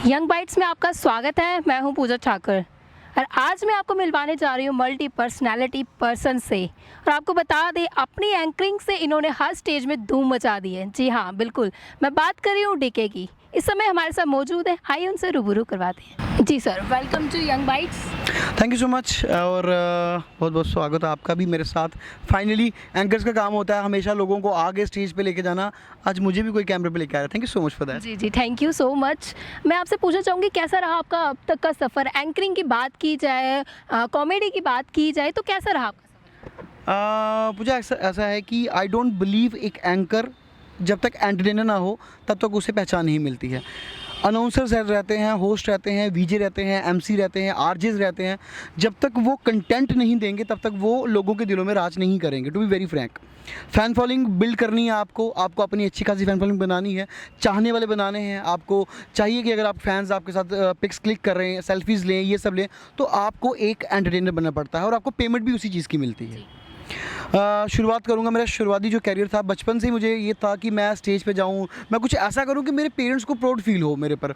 Young bytes में आपका स्वागत है। मैं हूं पूजा ठाकुर और आज मैं आपको मिलवाने जा रही हूं मल्टी पर्सनैलिटी पर्सन से। और आपको बता दें, अपनी एंकरिंग से इन्होंने हर स्टेज में धूम मचा दी है। जी हाँ, बिल्कुल, मैं बात कर रही हूँ डीके की। इस समय हमारे साथ मौजूद है, आइए उनसे रूबरू करवाते हैं। जी sir, welcome to Young Bytes. Thank you so much और बहुत बहुत स्वागत है आपका भी मेरे साथ। फाइनली एंकर्स का काम होता है हमेशा लोगों को आगे स्टेज पे लेके जाना। आज मुझे भी कोई कैमरे पे लेके आया। Thank you so much for that. जी, थैंक यू सो मच। मैं आपसे पूछना चाहूँगी, कैसा रहा आपका अब तक का सफ़र? एंकरिंग की बात की जाए, कॉमेडी की बात की जाए, तो कैसा रहा आपका? मुझे ऐसा है कि आई डोंट बिलीव एक एंकर जब तक एंटरटेनर ना हो तब तक उसे पहचान नहीं मिलती है। अनाउंसर्स रहते हैं, होस्ट रहते हैं, वीजे रहते हैं, एमसी रहते हैं, आरजेस रहते हैं। जब तक वो कंटेंट नहीं देंगे तब तक वो लोगों के दिलों में राज नहीं करेंगे। To be very frank, fan following build करनी है आपको अपनी अच्छी खासी फ़ैन फॉलोइंग बनानी है, चाहने वाले बनाने हैं। आपको चाहिए कि अगर आप फैंस आपके साथ पिक्स क्लिक कर रहे हैं, सेल्फीज़ लें, ये सब लें, तो आपको एक एंटरटेनर बनना पड़ता है और आपको पेमेंट भी उसी चीज़ की मिलती है। शुरुआत करूँगा, मेरा शुरुआती जो कैरियर था, बचपन से ही मुझे ये था कि मैं स्टेज पे जाऊँ, मैं कुछ ऐसा करूँ कि मेरे पेरेंट्स को प्राउड फील हो मेरे पर।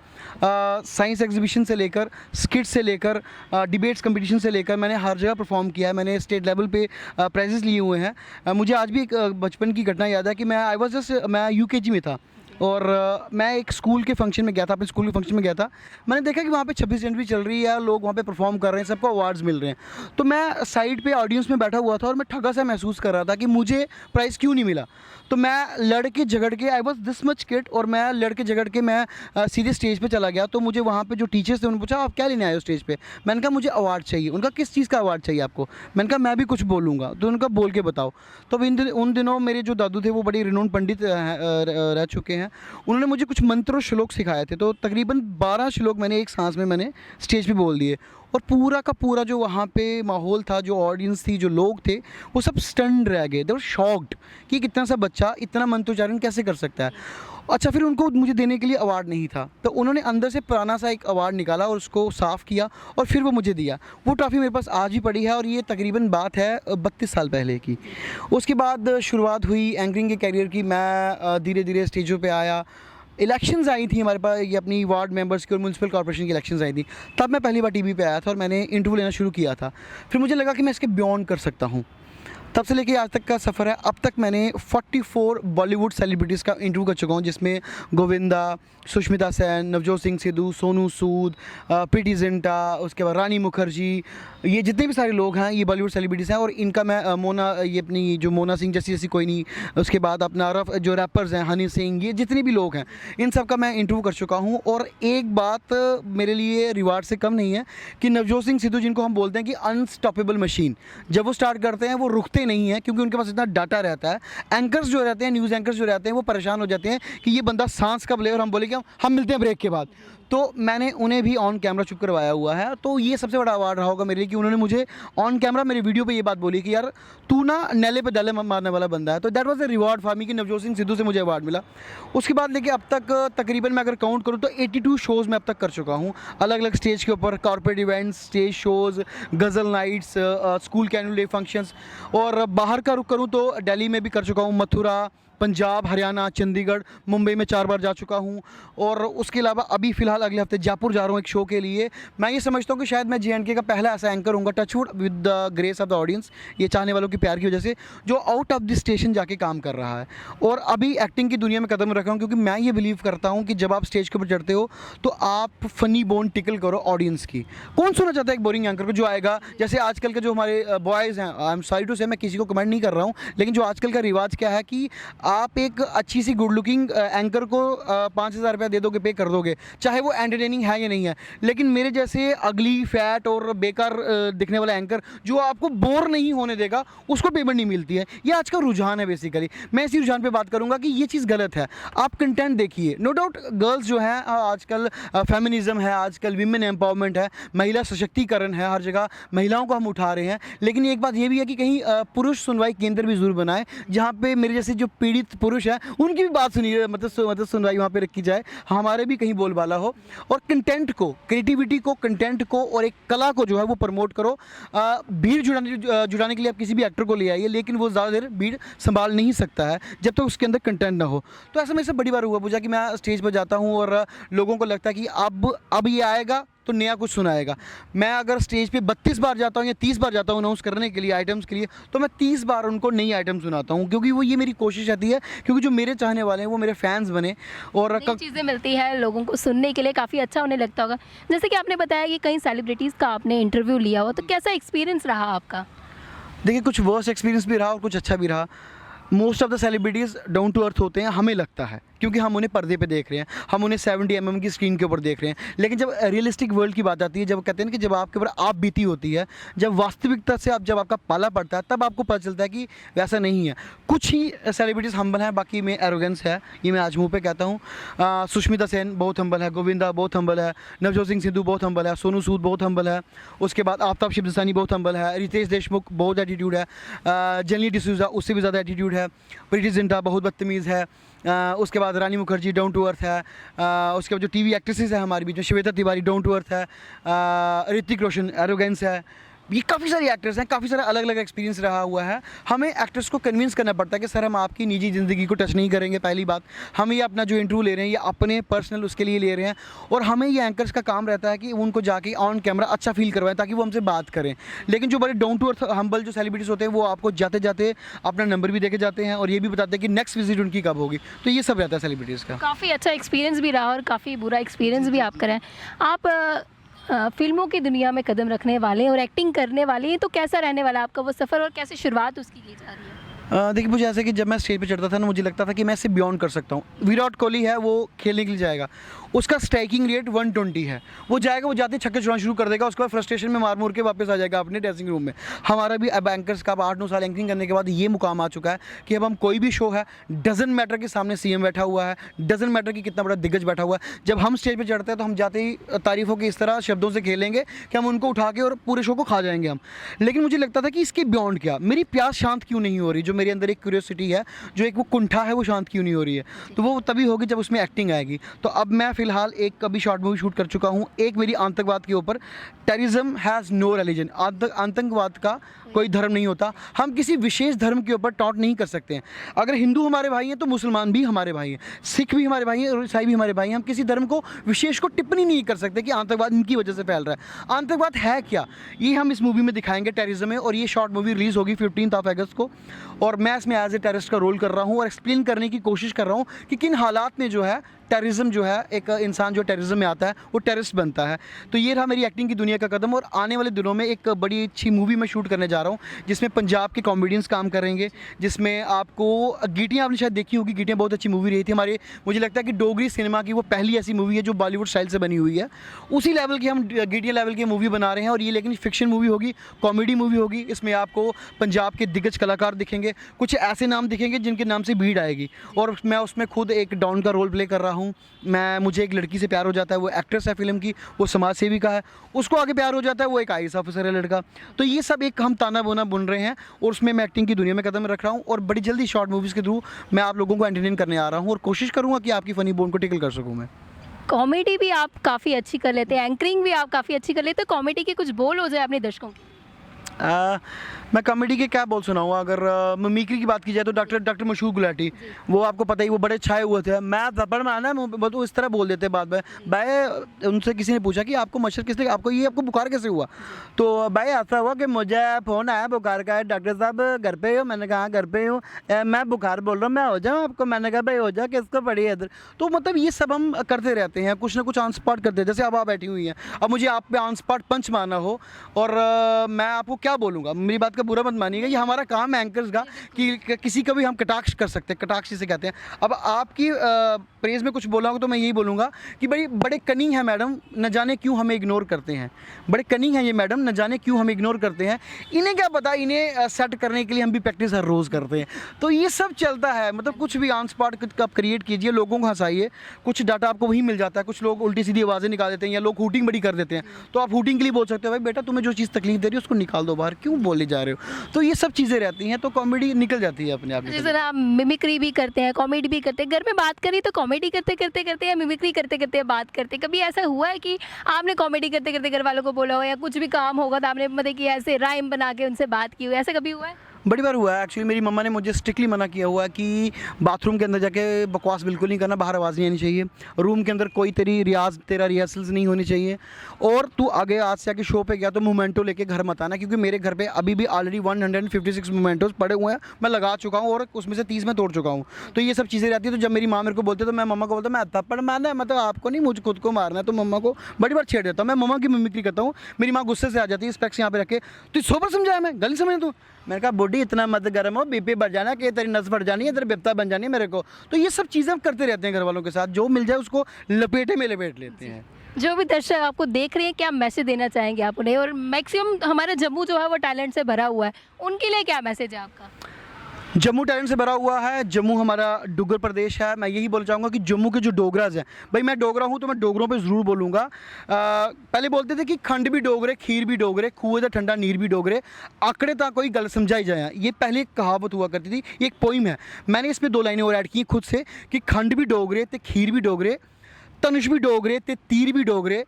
साइंस एग्जीबिशन से लेकर, स्किट से लेकर, डिबेट्स कंपटीशन से लेकर मैंने हर जगह परफॉर्म किया है। मैंने स्टेट लेवल पे प्राइजेस लिए हुए हैं। मुझे आज भी एक बचपन की घटना याद है कि मैं यूकेजी में था और मैं एक स्कूल के फंक्शन में गया था, अपने स्कूल के फंक्शन में गया था। मैंने देखा कि वहाँ पे 26 जनवरी चल रही है, लोग वहाँ पे परफॉर्म कर रहे हैं, सबको अवार्ड्स मिल रहे हैं। तो मैं साइड पे ऑडियंस में बैठा हुआ था और मैं ठगा सा महसूस कर रहा था कि मुझे प्राइज़ क्यों नहीं मिला। तो मैं लड़ के झगड़ के, I was this much kid, और मैं लड़ के झगड़ के मैं सीधे स्टेज पे चला गया। तो मुझे वहाँ पे जो टीचर्स थे उन्होंने पूछा, आप क्या लेने आए हो स्टेज पे? मैंने कहा मुझे अवार्ड चाहिए। उनका किस चीज़ का अवार्ड चाहिए आपको? मैंने कहा मैं भी कुछ बोलूँगा। तो उनका बोल के बताओ। तो उन दिनों मेरे जो दादू थे वो बड़े रिनोन्ड पंडित रह चुके हैं। उन्होंने मुझे कुछ मंत्र और श्लोक सिखाए थे। तो तकरीबन 12 श्लोक मैंने एक सांस में मैंने स्टेज पे बोल दिए और पूरा का पूरा जो वहाँ पे माहौल था, जो ऑडियंस थी, जो लोग थे, वो सब स्टन्ड रह गए। दे वर शॉक्ड कि कितना सा बच्चा इतना मंत्रोच्चारण कैसे कर सकता है। अच्छा, फिर उनको मुझे देने के लिए अवार्ड नहीं था, तो उन्होंने अंदर से पुराना सा एक अवार्ड निकाला और उसको साफ़ किया और फिर वो मुझे दिया। वो ट्रॉफ़ी मेरे पास आज भी पड़ी है और ये तकरीबन बात है 32 साल पहले की। उसके बाद शुरुआत हुई एंकरिंग के कैरियर की। मैं धीरे धीरे स्टेजों पे आया। इलेक्शंस आई थी हमारे पास, ये अपनी वार्ड मेंबर्स की और म्यूनसिपल कॉर्पोरेशन की इलेक्शंस आई थी। तब मैं पहली बार टीवी पे आया था और मैंने इंटरव्यू लेना शुरू किया था। फिर मुझे लगा कि मैं इसके बियॉन्ड कर सकता हूँ। तब से लेके आज तक का सफ़र है। अब तक मैंने 44 बॉलीवुड सेलिब्रिटीज़ का इंटरव्यू कर चुका हूँ, जिसमें गोविंदा, सुष्मिता सेन, नवजोत सिंह सिद्धू, सोनू सूद, प्रीति जिंटा, उसके बाद रानी मुखर्जी, ये जितने भी सारे लोग हैं ये बॉलीवुड सेलिब्रिटीज़ हैं। और इनका मैं मोना, ये अपनी जो मोना सिंह जैसी जैसी कोई नहीं, उसके बाद अपना जो रैपर्स हैं, हनी सिंह, ये जितने भी लोग हैं, इन सब का मैं इंटरव्यू कर चुका हूँ। और एक बात मेरे लिए रिवार्ड से कम नहीं है कि नवजोत सिंह सिद्धू, जिनको हम बोलते हैं कि अनस्टॉपेबल मशीन, जब वो स्टार्ट करते हैं वो रुकते नहीं है क्योंकि उनके पास इतना डाटा रहता है। एंकर्स जो रहते हैं, न्यूज़ एंकर्स जो रहते हैं, वो परेशान हो जाते हैं कि ये बंदा सांस कब ले और हम बोले कि हम मिलते हैं ब्रेक के बाद। तो मैंने उन्हें भी ऑन कैमरा चुप करवाया हुआ है। तो ये सबसे बड़ा अवार्ड रहा होगा मेरे लिए कि उन्होंने मुझे ऑन कैमरा मेरे वीडियो पे ये बात बोली कि यार तू ना नैले पे दले मारने वाला बंदा है। तो that was a reward for me कि नवजोत सिंह सिद्धू से मुझे अवार्ड मिला। उसके बाद लेके अब तक तकरीबन मैं अगर काउंट करूँ तो 82 शोज़ मैं अब तक कर चुका हूँ, अलग अलग स्टेज के ऊपर, कॉर्पोरेट इवेंट्स, स्टेज शोज़, गज़ल नाइट्स, स्कूल के एनुअल डे फंक्शंस। और बाहर का रुख करूँ तो दिल्ली में भी कर चुका हूँ, मथुरा, पंजाब, हरियाणा, चंडीगढ़, मुंबई में 4 बार जा चुका हूँ। और उसके अलावा अभी फ़िलहाल अगले हफ्ते जयपुर जा रहा हूँ एक शो के लिए। मैं ये समझता हूँ कि शायद मैं JNK का पहला ऐसा एंकर होऊंगा, touchwood, with the grace of the audience, ये चाहने वालों की प्यार की वजह से, जो आउट ऑफ द स्टेशन जाके काम कर रहा है और अभी एक्टिंग की दुनिया में कदम रख रहा हूँ। क्योंकि मैं ये बिलीव करता हूँ कि जब आप स्टेज के ऊपर चढ़ते हो तो आप फ़नी बोन टिकल करो ऑडियंस की। कौन सुनना चाहता है एक बोरिंग एंकर को जो आएगा, जैसे आजकल के जो हमारे बॉयज़ हैं, आई एम सॉरी टू से, मैं किसी को कमेंट नहीं कर रहा हूँ, लेकिन जो आजकल का रिवाज क्या है कि आप एक अच्छी सी गुड लुकिंग एंकर को 5,000 रुपया दे दोगे, पे कर दोगे, चाहे वो एंटरटेनिंग है या नहीं है। लेकिन मेरे जैसे अगली, फैट और बेकार दिखने वाला एंकर जो आपको बोर नहीं होने देगा, उसको पेमेंट नहीं मिलती है। ये आज का रुझान है बेसिकली। मैं इसी रुझान पे बात करूंगा कि ये चीज़ गलत है। आप कंटेंट देखिए। नो डाउट गर्ल्स जो हैं, आजकल फेमिनिज्म है, आजकल विमेन एम्पावरमेंट है, महिला सशक्तिकरण है, हर जगह महिलाओं को हम उठा रहे हैं। लेकिन एक बात ये भी है कि कहीं पुरुष सुनवाई केंद्र भी ज़रूर बनाए, जहाँ पे मेरे जैसे जो पीढ़ी भी पुरुष हैं उनकी भी बात सुनिए, मतलब सुनवाई वहाँ पे रखी जाए, हमारे भी कहीं बोलबाला हो। और कंटेंट को, क्रिएटिविटी को, कंटेंट को और एक कला को जो है वो प्रमोट करो। भीड़ जुड़ाने के लिए आप किसी भी एक्टर को ले आइए, लेकिन वो ज़्यादा देर भीड़ संभाल नहीं सकता है जब तक उसके अंदर कंटेंट ना हो। तो ऐसा मेरे से बड़ी बार हुआ पूजा कि मैं स्टेज पर जाता हूँ और लोगों को लगता है कि अब ये आएगा तो नया कुछ सुनाएगा। मैं अगर स्टेज पे 32 बार जाता हूँ या 30 बार जाता हूँ अनाउंस करने के लिए, आइटम्स के लिए, तो मैं 30 बार उनको नई आइटम सुनाता हूँ, क्योंकि वो ये मेरी कोशिश रहती है, क्योंकि जो मेरे चाहने वाले हैं वो मेरे फैंस बने और नई चीज़ें मिलती है लोगों को सुनने के लिए, काफ़ी अच्छा उन्हें लगता होगा। जैसे कि आपने बताया कि कई सेलिब्रिटीज़ का आपने इंटरव्यू लिया हो, तो कैसा एक्सपीरियंस रहा आपका? देखिए, कुछ वर्स्ट एक्सपीरियंस भी रहा और कुछ अच्छा भी रहा। Most of the celebrities down to earth होते हैं, हमें लगता है, क्योंकि हम उन्हें पर्दे पे देख रहे हैं, हम उन्हें 70 mm की स्क्रीन के ऊपर देख रहे हैं। लेकिन जब रियलिस्टिक वर्ल्ड की बात आती है, जब कहते हैं ना कि जब आपके ऊपर आप बीती होती है, जब वास्तविकता से जब आपका पाला पड़ता है, तब आपको पता चलता है कि वैसा नहीं है। कुछ ही सेलिब्रिटीज़ हम्बल हैं, बाकी में एरोगेंस है, ये मैं आज मुँह पे कहता हूँ। सुष्मिता सेन बहुत हम्बल है, गोविंदा बहुत हम्बल है, नवजोत सिंह सिद्धू बहुत हम्बल है, सोनू सूद बहुत हम्बल है, उसके बाद आफ्ताब शिवदसानी बहुत हम्बल है, रितेश देशमुख बहुत एटीट्यूड है, जेनली डिसूजा उससे भी ज़्यादा एटीट्यूड है, प्रीति जिंटा बहुत बदतमीज़ है, उसके बाद रानी मुखर्जी डाउन टू अर्थ है, उसके बाद जो टीवी एक्ट्रेसेस है हमारे बीच में, Shweta Tiwari down to earth है, ऋतिक रोशन एरोगेंस है। ये काफ़ी सारे एक्टर्स हैं, काफ़ी सारा अलग अलग एक्सपीरियंस रहा हुआ है। हमें एक्टर्स को कन्विंस करना पड़ता है कि सर हम आपकी निजी ज़िंदगी को टच नहीं करेंगे। पहली बात, हम ये अपना जो इंटरव्यू ले रहे हैं ये अपने पर्सनल उसके लिए ले रहे हैं, और हमें ये एंकर्स का काम रहता है कि उनको जाके ऑन कैमरा अच्छा फील करवाएं ताकि वो हमसे बात करें। लेकिन जो बड़े डाउन टू अर्थ हम्बल जो सेलिब्रिटीज़ होते हैं वो आपको जाते जाते अपना नंबर भी देके जाते हैं और ये भी बताते हैं कि नेक्स्ट विजिट उनकी कब होगी। तो ये सब रहता है सेलिब्रिटीज़ का। काफ़ी अच्छा एक्सपीरियंस भी रहा और काफ़ी बुरा एक्सपीरियंस भी आप करें। आप फिल्मों की दुनिया में कदम रखने वाले हैं और एक्टिंग करने वाले हैं, तो कैसा रहने वाला है आपका वो सफ़र और कैसे शुरुआत उसकी की जा रही है? देखिए, मुझे ऐसे कि जब मैं स्टेज पे चढ़ता था ना, मुझे लगता था कि मैं इससे बियॉन्ड कर सकता हूँ। विराट कोहली है, वो खेलने के लिए जाएगा, उसका स्ट्राइकिंग रेट 120 है, वो जाएगा, वो जाते छक्के छुड़ाना शुरू कर देगा, उसके बाद फ्रस्ट्रेशन में मार के वापस आ जाएगा अपने ड्रेसिंग रूम में। हमारा भी अब एंकर्स का 8-9 साल एंकरिंग करने के बाद ये मुकाम आ चुका है कि अब हम कोई भी शो है, डजन मैटर के सामने सीएम बैठा हुआ है, डजन मैटर कि कितना बड़ा दिग्गज बैठा हुआ है, जब हम स्टेज पर चढ़ते हैं तो हम जाते ही तारीफ़ों के इस तरह शब्दों से खेलेंगे कि हम उनको उठा के और पूरे शो को खा जाएंगे हम। लेकिन मुझे लगता था कि इसके बियॉन्ड क्या, मेरी प्यास शांत क्यों नहीं हो रही, जो मेरे अंदर एक क्यूरियोसिटी है, जो एक वो कुंठा है, वो शांत क्यों नहीं हो रही है, तो वो तभी होगी जब उसमें एक्टिंग आएगी। तो अब मैं फ़िलहाल एक अभी शॉर्ट मूवी शूट कर चुका हूँ, एक मेरी आतंकवाद के ऊपर, टेररिज्म हैज़ नो रिलीजन, आतंकवाद का कोई धर्म नहीं होता। हम किसी विशेष धर्म के ऊपर टॉन्ट नहीं कर सकते हैं। अगर हिंदू हमारे भाई हैं तो मुसलमान भी हमारे भाई हैं, सिख भी हमारे भाई हैं और ईसाई भी हमारे भाई हैं। हम किसी धर्म को विशेष को टिप्पणी नहीं कर सकते कि आतंकवाद इनकी वजह से फैल रहा है। आतंकवाद है क्या, ये हम इस मूवी में दिखाएंगे, टेररिज्म में। और ये शॉर्ट मूवी रिलीज़ होगी 15 अगस्त को, और मैं इसमें एज ए टेररिस्ट का रोल कर रहा हूँ और एक्सप्लेन करने की कोशिश कर रहा हूँ कि किन हालात में जो है टेररिज्म जो है, एक इंसान जो टेररिज्म में आता है वो टेररिस्ट बनता है। तो ये रहा मेरी एक्टिंग की दुनिया का कदम। और आने वाले दिनों में एक बड़ी अच्छी मूवी मैं शूट करने जा रहा हूँ जिसमें पंजाब के कॉमेडियंस काम करेंगे, जिसमें आपको गीटियाँ, आपने शायद देखी होगी, गीटियाँ बहुत अच्छी मूवी रही थी हमारे, मुझे लगता है कि डोगरी सिनेमा की वो पहली ऐसी मूवी है जो बॉलीवुड स्टाइल से बनी हुई है। उसी लेवल की हम गीटियाँ लेवल की मूवी बना रहे हैं, और ये लेकिन फिक्शन मूवी होगी, कॉमेडी मूवी होगी। इसमें आपको पंजाब के दिग्गज कलाकार दिखेंगे, कुछ ऐसे नाम दिखेंगे जिनके नाम से भीड़ आएगी, और मैं उसमें खुद एक डॉन का रोल प्ले कर रहा हूँ। मुझे एक लड़की से प्यार हो जाता है, वो एक्ट्रेस है फिल्म की, वो समाज सेविका है, उसको आगे प्यार हो जाता है, वो एक IAS ऑफिसर है लड़का। तो ये सब एक हम ताना बोना बुन रहे हैं, और उसमें मैं एक्टिंग की दुनिया में कदम रख रहा हूँ, और बड़ी जल्दी शॉर्ट मूवीज़ के थ्रू मैं आप लोगों को एंटरटेन करने आ रहा हूँ, और कोशिश करूँगा कि आपकी फ़नी बोन को टिकल कर सकूँ मैं। कॉमेडी भी आप काफ़ी अच्छी कर लेते हैं, एंकरिंग भी आप काफ़ी अच्छी कर लेते हैं, कॉमेडी के कुछ बोल हो जाए अपने दर्शकों की। मैं कॉमेडी के क्या बोल सुनाऊँ। अगर मिमिक्री की बात की जाए तो डॉक्टर मशहूर गुलाटी, वो आपको पता ही, वो बड़े छाए हुए थे, मैं थप्पड़ मारना, वो इस तरह बोल देते बाद में। भाई उनसे किसी ने पूछा कि आपको मच्छर किसने, आपको बुखार कैसे हुआ, तो भाई ऐसा हुआ कि मुझे फ़ोन आया बुखार का है, डॉक्टर साहब घर पे हो, मैंने कहा घर पे हूँ, मैं बुखार बोल रहा हूँ, मैं हो जाऊँ आपको, मैंने कहा भाई हो जाओ, किसको पड़ी है इधर। तो मतलब ये सब हम करते रहते हैं, कुछ ना कुछ ऑन स्पॉट करते हैं। जैसे अब आप बैठी हुई हैं, अब मुझे आप पे ऑन स्पॉट पंच मारना हो, और मैं आपको क्या बोलूँगा, मेरी बात का बुरा मत मानिएगा, ये हमारा काम है एंकर्स का कि किसी का भी हम कटाक्ष कर सकते हैं, कटाक्ष जिसे कहते हैं। अब आपकी प्रेज़ में कुछ बोला होगा तो मैं यही बोलूँगा कि बड़े कनिंग हैं मैडम, न जाने क्यों हमें इग्नोर करते हैं, बड़े कनिंग हैं ये मैडम, न जाने क्यों हमें इग्नोर करते हैं। इन्हें क्या पता, इन्हें सेट करने के लिए हम भी प्रैक्टिस हर रोज़ करते हैं। तो ये सब चलता है, मतलब कुछ भी ऑन स्पॉट आप क्रिएट कीजिए, लोगों को हंसाइए, कुछ डाटा आपको वहीं मिल जाता है। कुछ लोग उल्टी सीधी आवाज़ें निकाल देते हैं, या लोग हूटिंग बड़ी कर देते हैं, तो आप हूटिंग के लिए बोल सकते हो भाई बेटा तुम्हें जो चीज़ तकलीफ दे रही है उसको निकाल दो बार क्यों बोले जा रहे हो, तो ये सब चीज़ें रहती हैं, तो कॉमेडी निकल जाती है अपने आप निकल जैसे ना आप मिमिक्री भी करते हैं, कॉमेडी भी करते हैं, घर में बात करी तो कॉमेडी करते करते करते या मिमिक्री करते करते बात करते, कभी ऐसा हुआ है कि आपने कॉमेडी करते करते घर वालों को बोला हो या कुछ भी काम होगा तो आपने मतलब कि ऐसे राइम बना के उनसे बात की हो, ऐसा कभी हुआ है? बड़ी बार हुआ है। एक्चुअली मेरी मम्मा ने मुझे स्ट्रिक्टली मना किया हुआ है कि बाथरूम के अंदर जाके बकवास बिल्कुल नहीं करना, बाहर आवाज़ नहीं आनी चाहिए, रूम के अंदर कोई तेरा रिहर्सल्स नहीं होनी चाहिए, और तू आगे आज से आके शो पे गया तो मोमेंटो लेके घर मत आना, क्योंकि मेरे घर पे अभी भी ऑलरेडी 156 मोमेंटोज पड़े हुए हैं, मैं लगा चुका हूँ और उसमें से 30 में तोड़ चुका हूँ। तो ये सब चीज़ें रहती है। तो जब मेरी माँ मेरे को बोलते तो मैं मम्मा को बोलता मैं थप्पड़ मारना है, मतलब आपको नहीं मुझे खुद को मारना है, तो मम्मा को बड़ी बार छेड़ देता हूँ। मैं मम्मा की मिमिक्री करता हूँ, मेरी माँ गुस्से से आ जाती है, स्पेक्स यहाँ पे रखे, तो सोबर समझाया मैं गली समझ तू, मैंने कहा बुढ़ी इतना मत गर्म हो, बीपी बढ़ जाना कि तेरी नस बढ़ जानी है, तेरी बिपता बन जानी है मेरे को। तो ये सब चीज़ें हम करते रहते हैं घर वालों के साथ, जो मिल जाए उसको लपेटे में लपेट लेते हैं। जो भी दर्शक आपको देख रहे हैं, क्या मैसेज देना चाहेंगे आप उन्हें? और मैक्सिमम हमारा जम्मू जो है वो टैलेंट से भरा हुआ है, उनके लिए क्या मैसेज है आपका? जम्मू टैलेंट से भरा हुआ है। जम्मू हमारा डुग्गर प्रदेश है। मैं यही बोलना चाहूँगा कि जम्मू के जो डोगराज हैं, भाई मैं डोगरा हूँ तो मैं डोगरों पे ज़रूर बोलूँगा। पहले बोलते थे कि खंड भी डोगरे, खीर भी डोगरे, खूह दा ठंडा नीर भी डोगरे, आंकड़े तक कोई गल समझाई जाए, ये पहले एक कहावत हुआ करती थी, ये एक पोइम है। मैंने इसमें 2 लाइनें और ऐड की खुद से कि खंड भी डोगरे ते खीर भी डोगरे, धनुष भी डोगरे ते तीर भी डोगरे,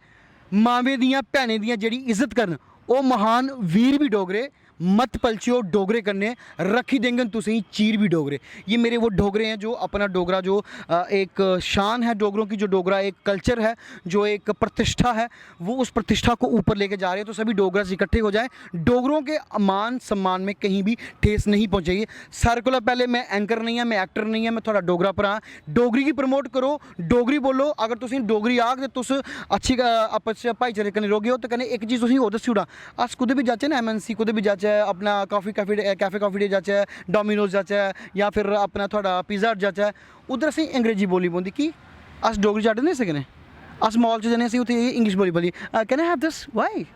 मावे दियां भैनें दियां जेह्ड़ी इज्जत करन ओ महान वीर भी डोगरे, मत पलचियो डोगरे कन्ने, रखी देंगन तुसें चीर भी डोगरे। ये मेरे वो डोगरे हैं जो अपना डोगरा जो एक शान है डोगरों की, जो डोगरा एक कल्चर है, जो एक प्रतिष्ठा है, वो उस प्रतिष्ठा को ऊपर लेके जा रहे हैं। तो सभी डोगरा इकट्ठे हो जाएं, डोगरों के मान सम्मान में कहीं भी ठेस नहीं पहुँचेगी। सारे को पहले मैं एंकर नहीं है, मैं एक्टर नहीं है, मैं थोड़ा डोगरा भरा। डोगरी की प्रमोट करो, डोगरी बोलो। अगर तुम डोगरी आग तुस अच्छी आपस भाईचारे कन्नै रहोगे हो, तो कन्नै एक चीज़ तुसें होर दस्सी ओड़ां, अस कुदै भी जाचै ना MNC कुदै भी जाचै, अपना कैफे कॉफी डे जाचै, डोमिनोज जाचै, या फिर अपना थोड़ा पिज़्ज़ा हट जाचै, उद्धर असें अंग्रेजी बोली पौंदी कि अस डोगरी चढ़ नहीं सकने। अस मॉल च जन्ने, असें उत्थै इंग्लिश बोली पौंदी, कैन आई हैव दिस, वाई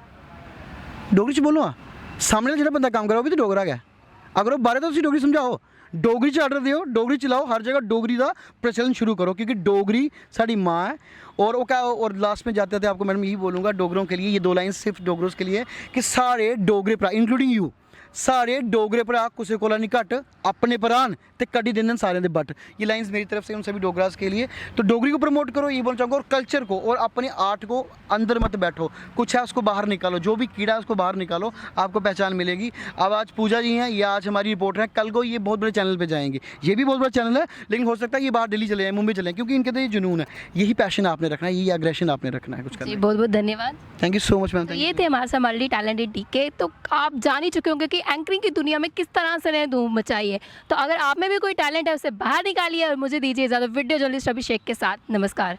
डोगरी च बोलो। सामने जेह्ड़ा बंदा कम्म करा ओह् भी तो डोगरा गै। अगर ओह् बाहर तो तुसीं डोगरी समझाओ, डोगरी च आर्डर देओ, डोगरी चलाओ, हर जगह डोगरी का प्रचलन शुरू करो, क्योंकि डोगरी साड़ी माँ है। और वो क्या, और लास्ट में जाते थे आपको मैडम यही बोलूँगा डोगरों के लिए, ये 2 लाइन सिर्फ डोगरों के लिए, कि सारे डोगरे भरा इंक्लूडिंग यू, सारे डोगरे भरा कुसै कोला नहीं घट, अपने भरान ते कड्डी देंदे सारे दे बट। ये लाइंस मेरी तरफ से उन सभी डोगरास के लिए। तो डोगरी को प्रमोट करो, ये बोलना चाहूँगा, और कल्चर को और अपने आर्ट को अंदर मत बैठो, कुछ है उसको बाहर निकालो, जो भी कीड़ा है उसको बाहर निकालो, आपको पहचान मिलेगी। अब आज पूजा जी हैं, ये आज हमारी रिपोर्टर हैं, कल को ये बहुत बड़े चैनल पर जाएंगे, ये भी बहुत बड़ा चैनल है, लेकिन हो सकता है ये बाहर दिल्ली चले जाए, मुंबई चले जाए, क्योंकि इनके तो ये जुनून है, यही पैशन आपने रखना है, यही एग्रेशन आपने रखना है कुछ करना। बहुत बहुत धन्यवाद। Thank you so much ma'am. तो ये थे हमारे साथ मल्टी टैलेंटेड DK। तो आप जान ही चुके होंगे कि एंकरिंग की दुनिया में किस तरह से ने धूम मचाई है। तो अगर आप में भी कोई टैलेंट है उसे बाहर निकालिए और मुझे दीजिए इजाज़त वीडियो जर्नलिस्ट अभिषेक के साथ। नमस्कार।